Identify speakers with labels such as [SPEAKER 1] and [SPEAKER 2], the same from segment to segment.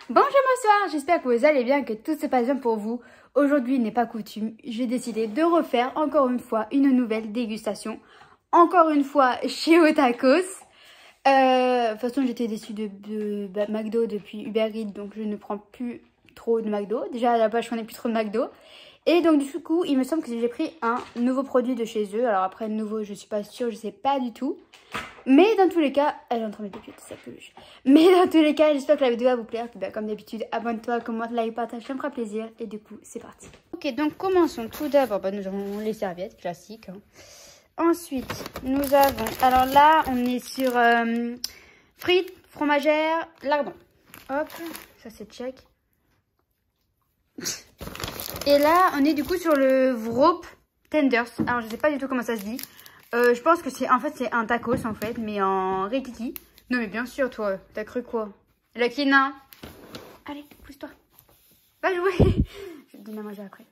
[SPEAKER 1] Bonjour, bonsoir, j'espère que vous allez bien, que tout se passe bien pour vous. Aujourd'hui n'est pas coutume, j'ai décidé de refaire encore une fois une nouvelle dégustation. Encore une fois chez Otakos. De toute façon j'étais déçue de McDo depuis Uber Eats, donc je ne prends plus trop de McDo. Déjà à la base je prenais plus trop de McDo. Et donc du coup il me semble que j'ai pris un nouveau produit de chez eux. Alors après nouveau je suis pas sûre, je sais pas du tout. Mais dans tous les cas, elle est en train de mettre ça peluche. Mais dans tous les cas, j'espère que la vidéo va vous plaire. Comme d'habitude, abonne-toi, commente, like, partage, ça me fera plaisir. Et du coup, c'est parti. Ok, donc commençons tout d'abord. Nous avons les serviettes classiques. Ensuite, nous avons... Alors là, on est sur frites, fromagères, lardons. Hop, ça c'est check. Et là, on est du coup sur le Wrop Tenders. Alors, je sais pas du tout comment ça se dit. Je pense que c'est un tacos en fait, mais en rikiki. Non mais bien sûr toi, t'as cru quoi? Lucky nain. Allez, pousse-toi. Va jouer. Je vais te donner à manger après.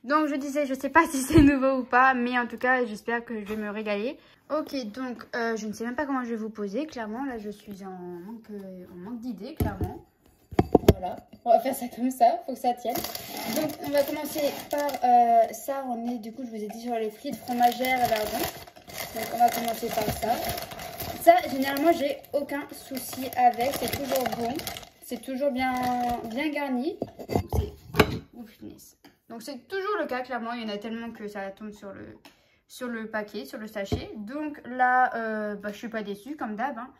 [SPEAKER 1] Donc je disais, je sais pas si c'est nouveau ou pas, mais en tout cas j'espère que je vais me régaler. Ok, donc je ne sais même pas comment je vais vous poser. Clairement là je suis en manque d'idées, clairement. Voilà, on va faire ça comme ça, faut que ça tienne. Donc on va commencer par ça, on est du coup je vous ai dit sur les frites fromagères et lardons. Donc on va commencer par ça. Ça, généralement, j'ai aucun souci avec. C'est toujours bon. C'est toujours bien garni. Donc c'est toujours le cas, clairement. Il y en a tellement que ça tombe sur le paquet, sur le sachet. Donc là, je suis pas déçue, comme d'hab. Hein.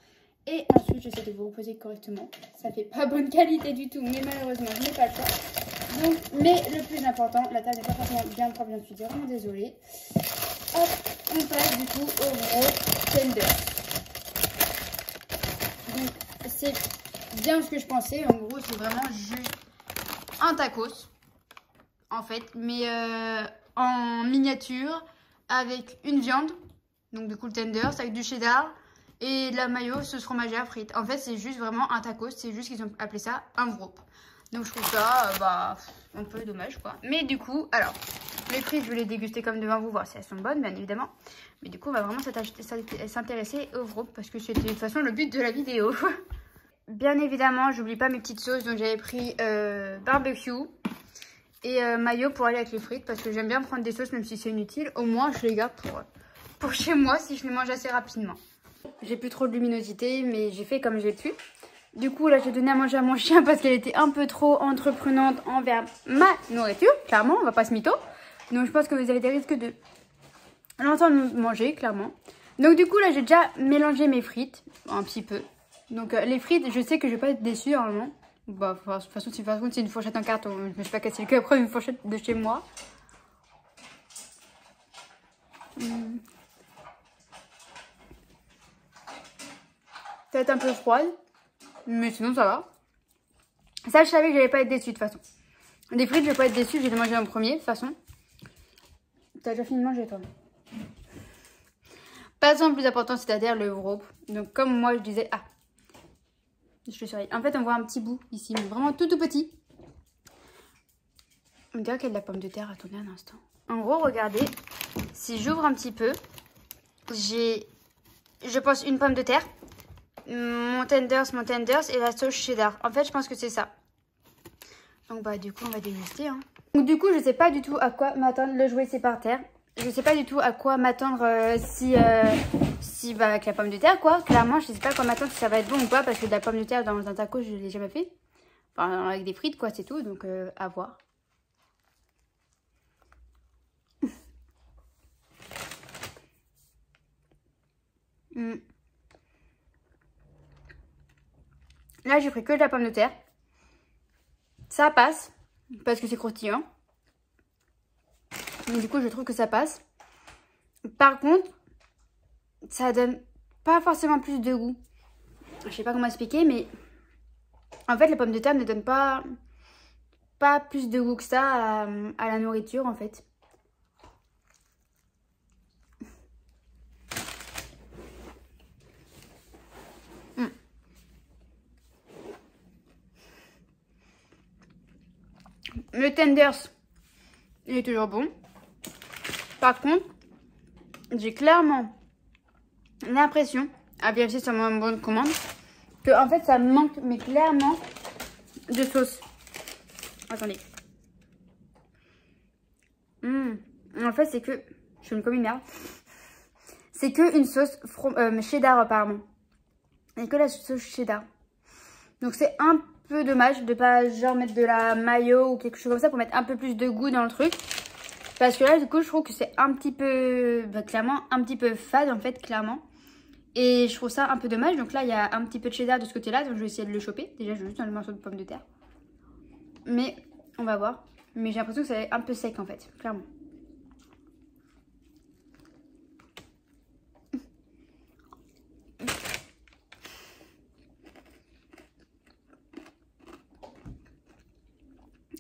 [SPEAKER 1] Et ensuite, j'essaie de vous reposer correctement. Ça fait pas bonne qualité du tout, mais malheureusement, je n'ai pas le choix. Donc, mais le plus important, la table n'est pas forcément bien propre, je suis vraiment désolée. Hop, on passe du coup au Wrop Tenders. Donc c'est bien ce que je pensais. En gros, c'est vraiment juste un tacos, en fait, mais en miniature avec une viande. Donc du coup le tenders avec du cheddar et de la mayo sauce fromagère frites. En fait, c'est juste vraiment un tacos. C'est juste qu'ils ont appelé ça un Wrop. Donc je trouve ça un peu dommage quoi. Mais du coup, alors les frites, je vais les déguster comme devant vous, voir si elles sont bonnes, bien évidemment. Mais du coup, on va vraiment s'intéresser au Wrop parce que c'était de toute façon le but de la vidéo. Bien évidemment, j'oublie pas mes petites sauces. Donc j'avais pris barbecue et mayo pour aller avec les frites parce que j'aime bien prendre des sauces même si c'est inutile. Au moins, je les garde pour chez moi si je les mange assez rapidement. J'ai plus trop de luminosité, mais j'ai fait comme j'ai pu. Du coup, là, j'ai donné à manger à mon chien parce qu'elle était un peu trop entreprenante envers ma nourriture. Clairement, on va pas se mytho. Donc, je pense que vous avez des risques de l'entendre manger, clairement. Donc, du coup, là, j'ai déjà mélangé mes frites un petit peu. Donc, les frites, je sais que je vais pas être déçue, normalement. De toute façon, c'est une fourchette en carton. Je me suis pas cassé le cul après une fourchette de chez moi. Peut-être un peu froide. Mais sinon, ça va. Ça, je savais que j'allais pas être déçue, de toute façon. Des frites, je vais pas être déçue. J'ai mangé en premier, de toute façon. T'as déjà fini de manger, toi? Passons au plus important, c'est-à-dire le Wrop. Donc, comme moi, je disais... Ah, je surveille. En fait, on voit un petit bout ici, mais vraiment tout petit. On dirait qu'il y a de la pomme de terre. Attendez un instant. En gros, regardez. Si j'ouvre un petit peu, j'ai, je pense, une pomme de terre. Mon tenders et la sauce cheddar. En fait, je pense que c'est ça. Donc, du coup, on va déguster. Hein. Donc, du coup, je sais pas du tout à quoi m'attendre. Le jouet, c'est par terre. Je sais pas du tout à quoi m'attendre si avec la pomme de terre, quoi. Clairement, je sais pas à quoi m'attendre si ça va être bon ou pas. Parce que de la pomme de terre dans un taco, je l'ai jamais fait. Enfin, avec des frites, quoi, c'est tout. Donc, à voir. Là, j'ai pris que de la pomme de terre. Ça passe, parce que c'est croustillant. Mais du coup, je trouve que ça passe. Par contre, ça donne pas forcément plus de goût. Je sais pas comment expliquer, mais en fait, la pomme de terre ne donne pas plus de goût que ça à la nourriture, en fait. Le tenders, il est toujours bon. Par contre, j'ai clairement l'impression, à vérifier sur mon bon de commande, que en fait ça me manque, mais clairement, de sauce. Attendez. En fait, c'est que... Je suis comme une merde. C'est que une sauce cheddar, apparemment. Et que la sauce cheddar. Donc, c'est un peu dommage de pas genre mettre de la mayo ou quelque chose comme ça pour mettre un peu plus de goût dans le truc. Parce que là, du coup, je trouve que c'est un petit peu... Bah, clairement, un petit peu fade, en fait, clairement. Et je trouve ça un peu dommage. Donc là, il y a un petit peu de cheddar de ce côté-là. Donc, je vais essayer de le choper. Déjà, je vais juste dans le morceau de pomme de terre. Mais, on va voir. Mais j'ai l'impression que c'est un peu sec, en fait, clairement.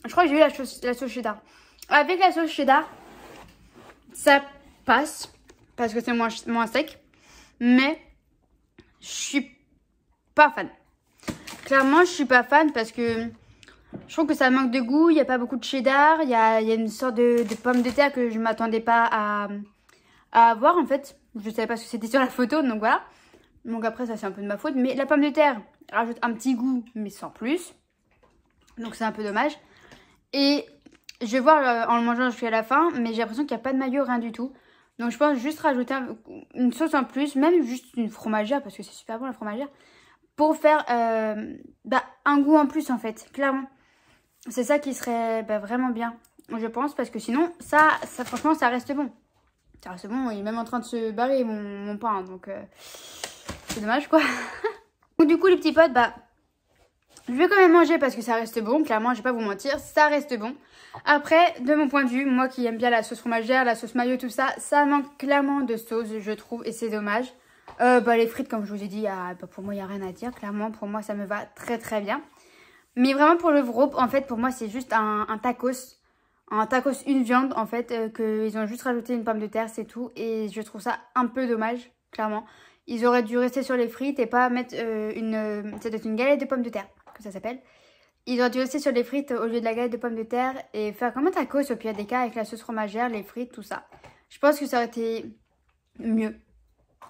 [SPEAKER 1] Je crois que j'ai eu la sauce cheddar. Avec la sauce cheddar, ça passe. Parce que c'est moins sec. Mais, je suis pas fan. Clairement, je suis pas fan parce que je trouve que ça manque de goût. Il n'y a pas beaucoup de cheddar. Il y a une sorte de pomme de terre que je ne m'attendais pas à avoir en fait. Je ne savais pas ce que c'était sur la photo. Donc voilà. Donc après, ça c'est un peu de ma faute. Mais la pomme de terre rajoute un petit goût, mais sans plus. Donc c'est un peu dommage. Et je vais voir en le mangeant jusqu'à la fin. Mais j'ai l'impression qu'il n'y a pas de mayo, rien du tout. Donc je pense juste rajouter une sauce en plus. Même juste une fromagère parce que c'est super bon la fromagère. Pour faire un goût en plus en fait, clairement. C'est ça qui serait vraiment bien, je pense. Parce que sinon, ça franchement, ça reste bon. Ça reste bon, il est même en train de se barrer mon pain. Donc, c'est dommage quoi. Donc du coup, les petits potes, je vais quand même manger parce que ça reste bon. Clairement, je vais pas vous mentir, ça reste bon. Après, de mon point de vue, moi qui aime bien la sauce fromagère, la sauce mayo, tout ça, ça manque clairement de sauce, je trouve. Et c'est dommage. Les frites, comme je vous ai dit, pour moi, il n'y a rien à dire. Clairement, pour moi, ça me va très très bien. Mais vraiment, pour le wrop, en fait, pour moi, c'est juste un tacos. Un tacos, une viande, en fait, qu'ils ont juste rajouté une pomme de terre, c'est tout. Et je trouve ça un peu dommage, clairement. Ils auraient dû rester sur les frites et pas mettre c'est une galette de pommes de terre, que ça s'appelle. Ils auraient dû rester sur les frites au lieu de la galette de pommes de terre et faire comme un tacos au pire des cas avec la sauce fromagère, les frites, tout ça. Je pense que ça aurait été mieux.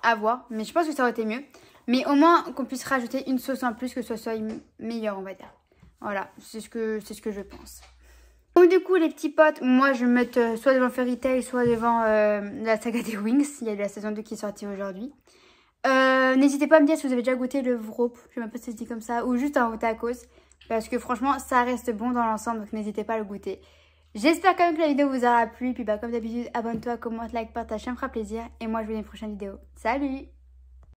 [SPEAKER 1] À voir, mais je pense que ça aurait été mieux. Mais au moins qu'on puisse rajouter une sauce en plus, que ce soit meilleur, on va dire. Voilà, c'est ce que je pense. Donc du coup, les petits potes, moi je vais me mettre soit devant Fairy Tail, soit devant la saga des Wings. Il y a eu la saison 2 qui est sortie aujourd'hui. N'hésitez pas à me dire si vous avez déjà goûté le wrop, je sais même pas si ça se dit comme ça, ou juste un tacos. Parce que franchement, ça reste bon dans l'ensemble, donc n'hésitez pas à le goûter. J'espère quand même que la vidéo vous aura plu. Puis comme d'habitude, abonne-toi, commente, like, partage, ça me fera plaisir. Et moi, je vous dis à une prochaine vidéo. Salut!